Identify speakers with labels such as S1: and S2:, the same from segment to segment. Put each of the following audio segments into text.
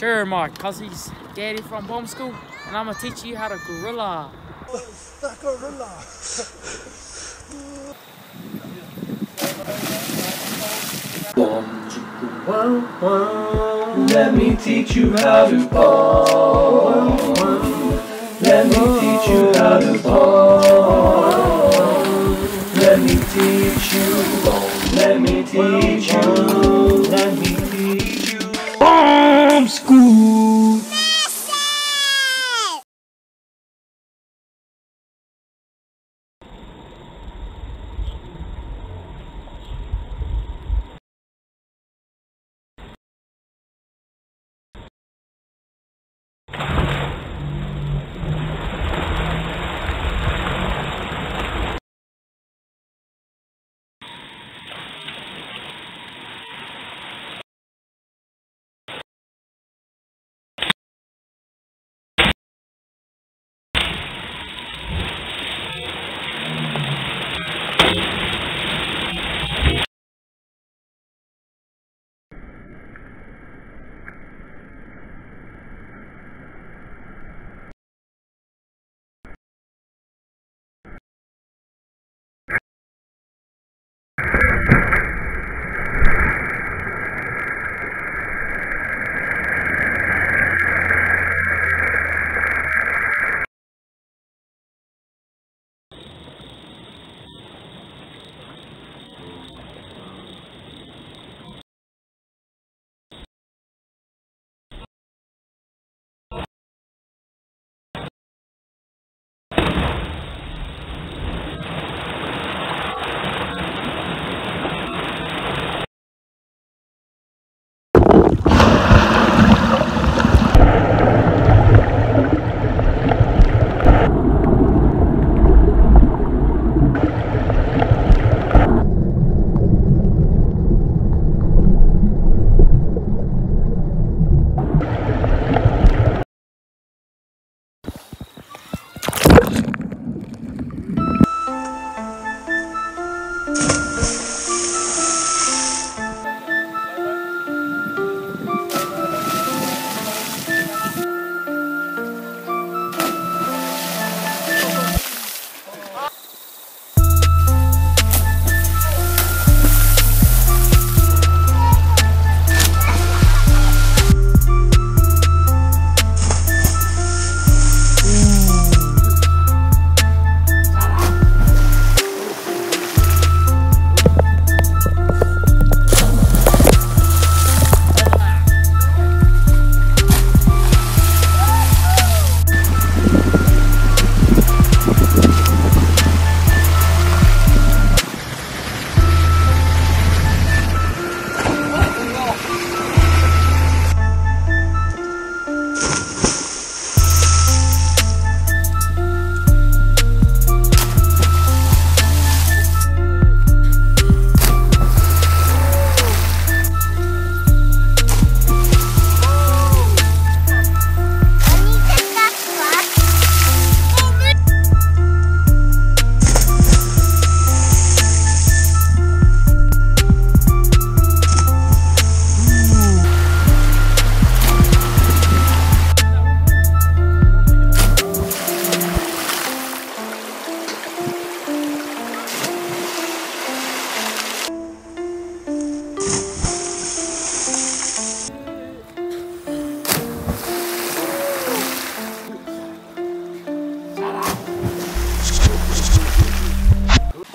S1: Sure, Mark, cause he's Daddy from bomb school, and I'm gonna teach you how to gorilla.
S2: The gorilla.
S3: Let me teach you how to bomb. Let me teach you how to bomb. Let me teach you. Let me teach you. Let me teach you. Bomb school.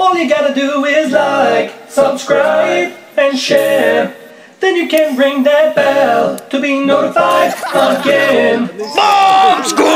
S3: All you gotta do is like, subscribe, and share. Then you can ring that bell to be notified again. Bomb School!